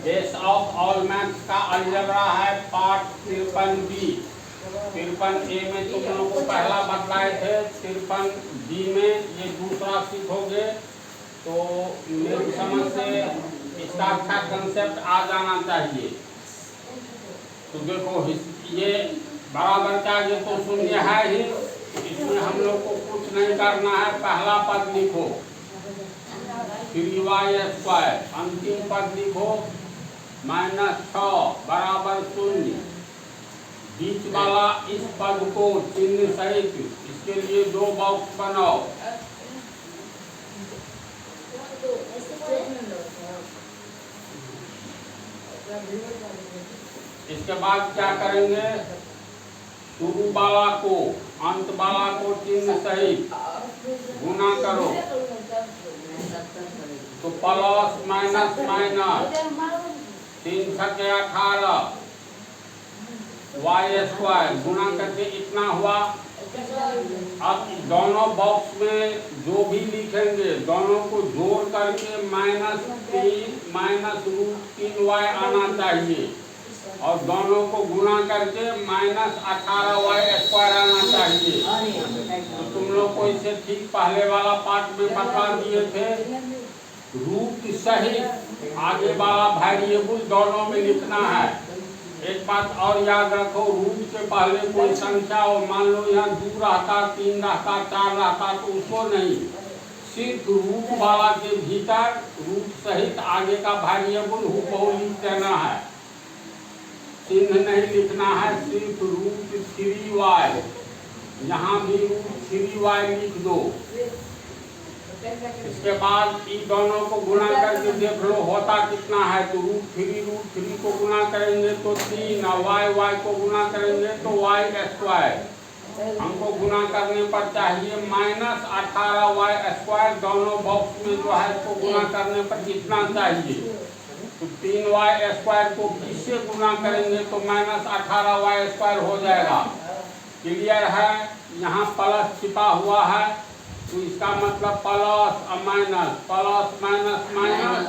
Base of all maths का algebra है part 53B। 53A में तुम लोगों को पहला बतलाए थे, 53B में ये दूसरा सीखोगे। तो मेरी समझ से इसका अच्छा कंसेप्ट आ जाना चाहिए। तो देखो ये बराबर का ये तो शून्य है ही, इसमें हम लोग को कुछ नहीं करना है। पहला पद लिखो 3y², अंतिम पद लिखो -6 बराबर 0। बीच वाला इस पद को चिन्ह सहित इसके लिए 2 बॉक्स बनाओ। इसके बाद क्या करेंगे, शुरू वाला को अंत वाला को चिन्ह सहित गुना करो। तो प्लस माइनस माइनस 3 छक्के 18 y² गुना करके इतना हुआ। अब दोनों बॉक्स में जो भी लिखेंगे दोनों को जोड़ करके -3 आना चाहिए और दोनों को गुना करके -18y² आना चाहिए। तो तुम लोग को इसे ठीक पहले वाला पार्ट में बता दिए थे। रूट सहित आगे वाला वेरिएबल दोनों में लिखना है। एक बात और याद रखो, रूट के पहले कोई संख्या हो, मान लो यहाँ 2 रहता, 3 रहता, 4 रहता, तो उसको नहीं, सिर्फ रूट वाला के भीतर रूट सहित आगे का वेरिएबल हुबहू लिख देना है, चिन्ह नहीं लिखना है। सिर्फ रूट 3y, यहाँ भी रूट 3y लिख दो। इसके बाद इन दोनों को गुना करके देख लो होता कितना है। तो रूट 3 को गुना करेंगे तो 3 और y को गुना करेंगे तो y²। हमको गुना करने पर चाहिए -18y²। दोनों बॉक्स में जो है इसको गुना करने पर कितना चाहिए। तो 3y² को किससे गुना करेंगे तो -18y² हो जाएगा। क्लियर है। यहाँ प्लस छिपा हुआ है तो इसका मतलब प्लस और माइनस, प्लस माइनस माइनस,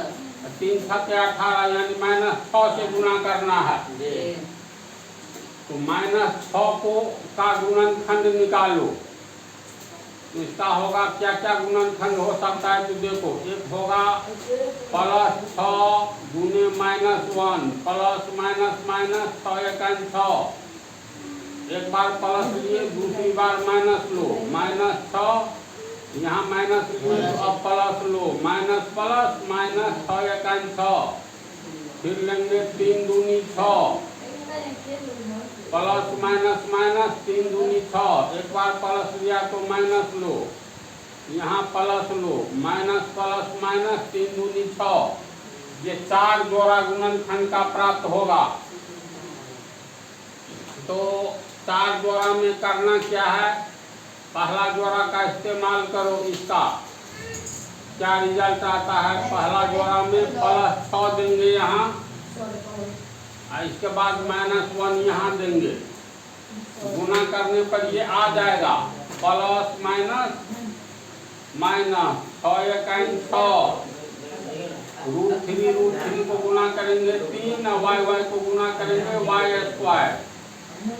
3 छक्के 18 यानी -6 से गुना करना है। तो -6 को का गुणनखंड निकालो। तो इसका होगा क्या क्या गुणनखंड हो सकता है। तो देखो एक होगा +6 गुने -1, प्लस माइनस माइनस 6 × 6। एक बार प्लस लिए दूसरी बार माइनस लो, -6 यहाँ माइनस अब plus low, minus plus minus 6 × 6। फिर लेंगे 3 दूनी 6, प्लस माइनस माइनस 3 दूनी 6। एक बार प्लस लिया तो माइनस लो, यहाँ plus low, minus plus minus 3 दूनी 6। ये 4 जोड़ा गुणनखंड का प्राप्त होगा। तो 4 जोड़ा में करना क्या है, पहला जोड़ा का इस्तेमाल करो। इसका क्या रिजल्ट आता है, पहला जोड़ा में +6 देंगे यहाँ, इसके बाद -1 यहाँ देंगे। गुना करने पर ये आ जाएगा प्लस माइनस माइनस 6 × 6। √3 को गुना करेंगे 3 और y को गुना करेंगे y²।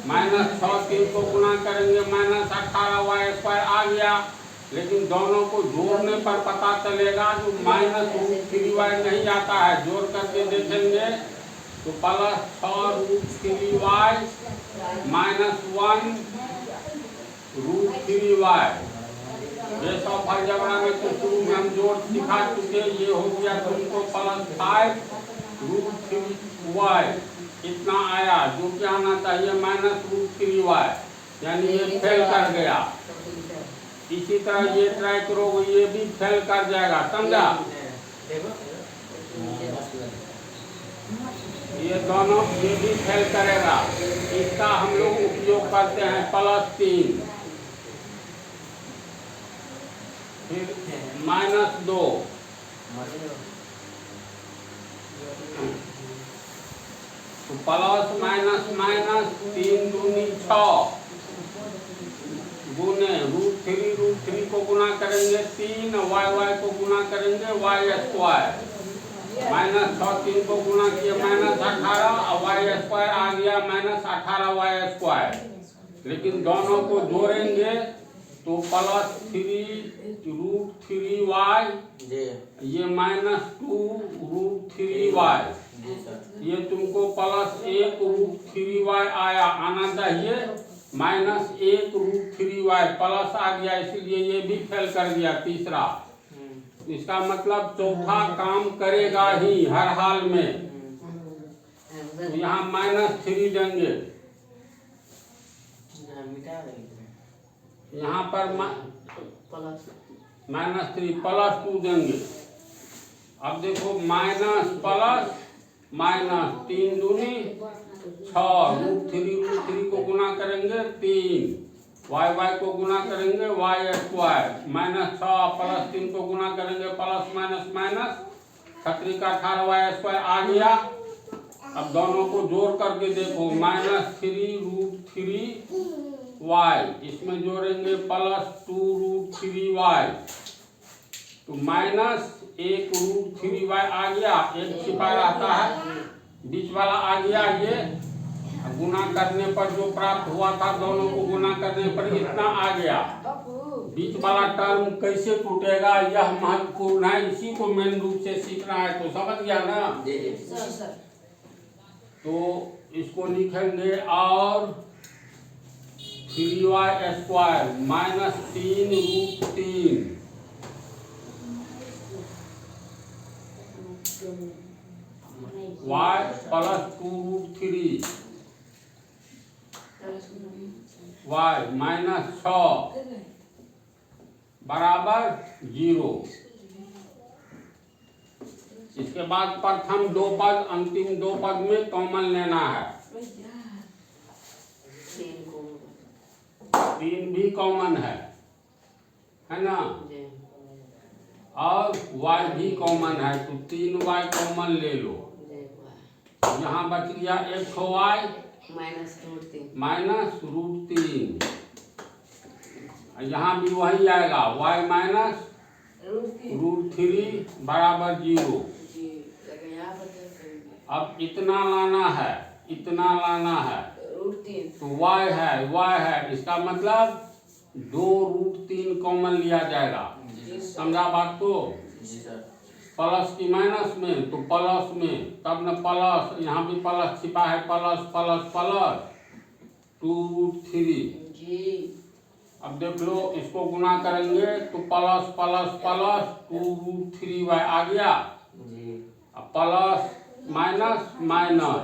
-6 3 को गुना करेंगे -18y² आ गया। लेकिन दोनों को जोड़ने पर पता चलेगा जो -√3y नहीं आता है। जोड़ करके देखेंगे तो +6√3y -1 √3y। ये सब अलजेब्रा में तो शुरू में हम जोड़ सिखा चुके। ये हो गया तुमको +5 √3y इतना आया, जो क्या आना चाहिए -√3y, यानी ये फेल कर गया। इसी तरह ये ट्राई करो, ये भी फेल कर जाएगा, समझा। ये दोनों ये भी फेल करेगा। इसका हम लोग उपयोग करते हैं +3, फिर -2, तो प्लस माइनस माइनस 3 दूनी 6 गुने √3 को गुना करेंगे 3, y को गुना करेंगे y²। माइनस 6 3 को गुना किया -18 और वाई स्क्वायर आ गया -18 वाई स्क्वायर। लेकिन दोनों को जोड़ेंगे तो +3√3y ये -2√3y ये तुमको +1√3y आना चाहिए। -1√3y प्लस आ गया, इसलिए ये भी फेल कर गया तीसरा। इसका मतलब चौथा काम करेगा ही हर हाल में। तो यहाँ -3 देंगे, यहाँ पर -3 +2 देंगे। अब देखो माइनस प्लस माइनस 3 दूनी 6√3 को गुना करेंगे 3, वाई को गुना करेंगे वाई स्क्वायर -6 + 3 को गुना करेंगे plus minus minus 18 Y square आ गया। अब दोनों को जोड़ करके देखो -3√3y इसमें जोड़ेंगे +2√3y तो -1√3y आ गया। एक छिपा रहता है, बीच वाला आ गया। ये गुना करने पर जो प्राप्त हुआ था दोनों को गुना करने पर इतना आ गया। बीच वाला टर्म कैसे टूटेगा यह महत्वपूर्ण है, इसी को मेन रूप से सीखना है। तो समझ गया ना? तो इसको लिखेंगे और 3y² -3√3 y +2√3 y -6 बराबर 0। इसके बाद प्रथम दो पद अंतिम दो पद में कॉमन लेना है। 3 भी कॉमन है ना? और y भी कॉमन है तो 3y कॉमन ले लो। यहाँ बच गया एक y -√3। यहाँ भी वही आएगा y -√3 बराबर 0। अब इतना लाना है, इतना लाना है तो y है, इसका मतलब 2√3 कॉमन लिया जाएगा। समझा बात को? प्लस की माइनस में तो प्लस में, तब न प्लस, यहाँ भी प्लस छिपा है, प्लस 2√3। अब देख लो इसको गुना करेंगे तो प्लस 2√3y आ गया। अब प्लस माइनस माइनस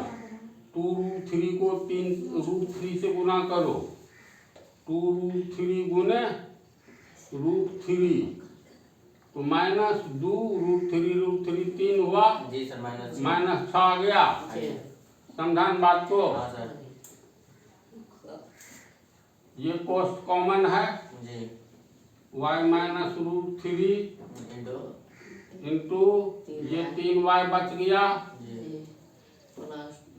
2√3 को 3√3 से गुना करो, 2√3 गुने √3 तो -2√3 3 हुआ जी सर, -6 आ गया। समझान बात को? ये कोष्ट कॉमन है जी। y -√3 इंटू ये 3y बच गया जी।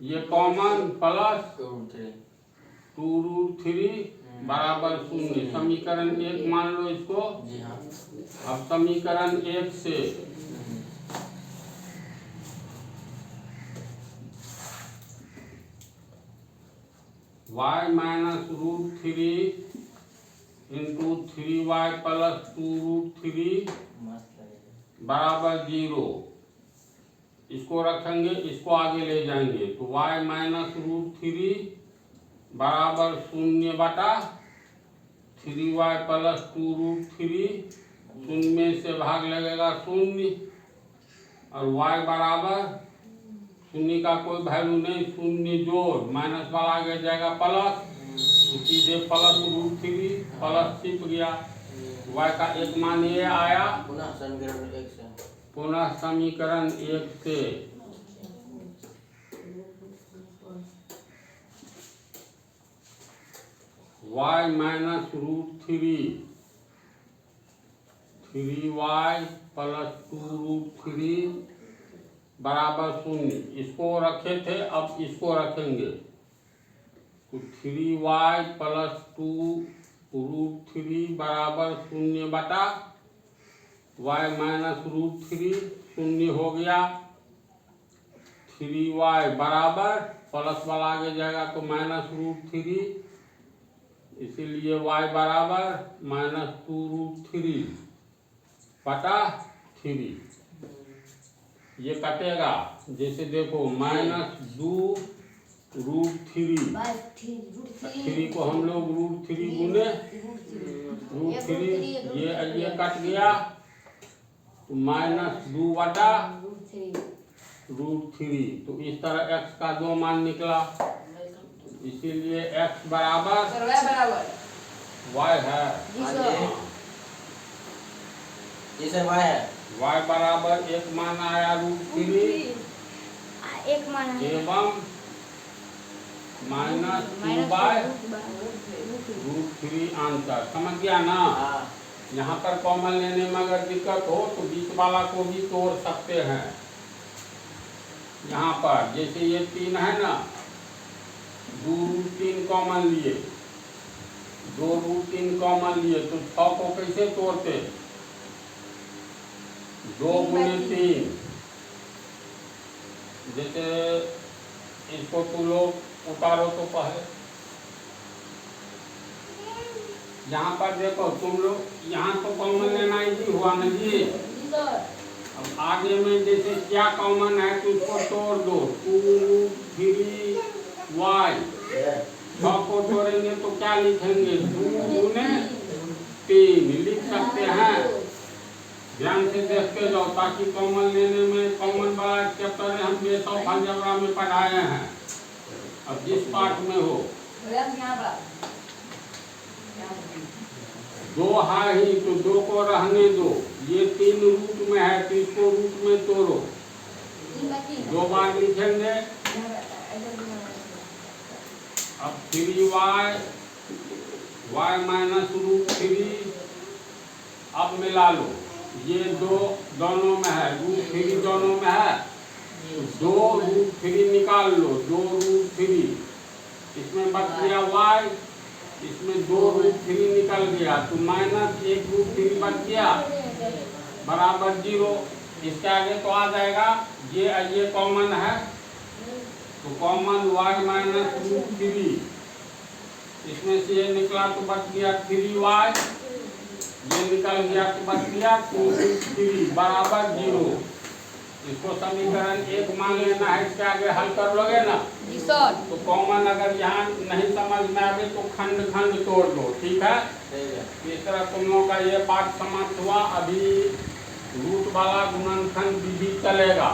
ये कॉमन प्लस 2√3 बराबर 0। समीकरण 1 मान लो इसको जी। हाँ। अब समीकरण 1 से y -√3 इंटू 3y + 2√3 बराबर 0। इसको रखेंगे, इसको आगे ले जाएंगे तो y -√3 बराबर 0/3y + 2√3 शून्य में से भाग लगेगा 0 और y बराबर 0 का कोई वैल्यू नहीं, 0 जोड़ माइनस वाला आगे जाएगा प्लस, सीधे +√3 प्लस छिप गया। y का एक मान ये आया। पुनः समीकरण 1 से y -√3 3y + 2√3 बराबर 0। इसको रखे थे, अब इसको रखेंगे तो 3y + 2√3 बराबर 0/y -√3 0 हो गया। 3y बराबर प्लस वाला आगे जाएगा तो -√3, इसीलिए y बराबर -2√3 बटा 3। ये कटेगा, जैसे देखो -2√3, 3 को हम लोग √3 गुने √3, ये कट गया तो -2 बटा √3। तो इस तरह x का 2 मान निकला, इसीलिए x बराबर y है। y बराबर 1 मान आया √3 एवं -2/√3 आंसर। समझ गया ना? यहाँ पर कॉमन लेने में अगर दिक्कत हो तो बीच वाला को भी तोड़ सकते हैं। यहाँ पर जैसे ये 3 है ना, 2√3 कॉमन लिए, 2√3 कॉमन लिए तो 6 को कैसे तोड़ते? 2 गुने 3। जैसे इसको तुम लोग उतारो तो पहले, यहाँ पर देखो तुम लोग, यहाँ तो कॉमन लेना इजी हुआ ना जी। अब आगे में जैसे क्या कॉमन है तो उसको तोड़ दो, 2√3y। 6 को तोड़ेंगे तो क्या लिखेंगे? 2 गुने 3 लिख सकते हैं। ध्यान से देखते जाओ ताकि कॉमन लेने में, कॉमन वाला चैप्टर हम बेस ऑफ अलजेब्रा में पढ़ाए हैं। अब जिस पार्ट में हो 2 है ही तो 2 को रहने दो, ये 3 रूट में है तो इसको रूट में तोड़ो, 2 बार लिखेंगे। अब 3y, y -√3, अब मिला लो, ये 2 दोनों में है, √3 दोनों में है, 2√3 निकाल लो, 2√3, इसमें बच गया y, इसमें 2√3 निकल गया तो -1√3 बच गया बराबर 0। इसके आगे तो आ जाएगा, ये कॉमन है तो कॉमन y -√3, इसमें से ये निकला तो बच गया 3y, ये निकल गया तो बच गया 2√3 बराबर 0। इसको समीकरण 1 मान लेना है, इसके आगे हल कर लोगे ना तो कॉमन अगर यहाँ नहीं समझ में आवे तो खंड खंड तोड़ दो, ठीक है? इस तरह तुम लोगों का ये पाठ समाप्त हुआ। अभी रूट वाला गुणनखंड विधि चलेगा।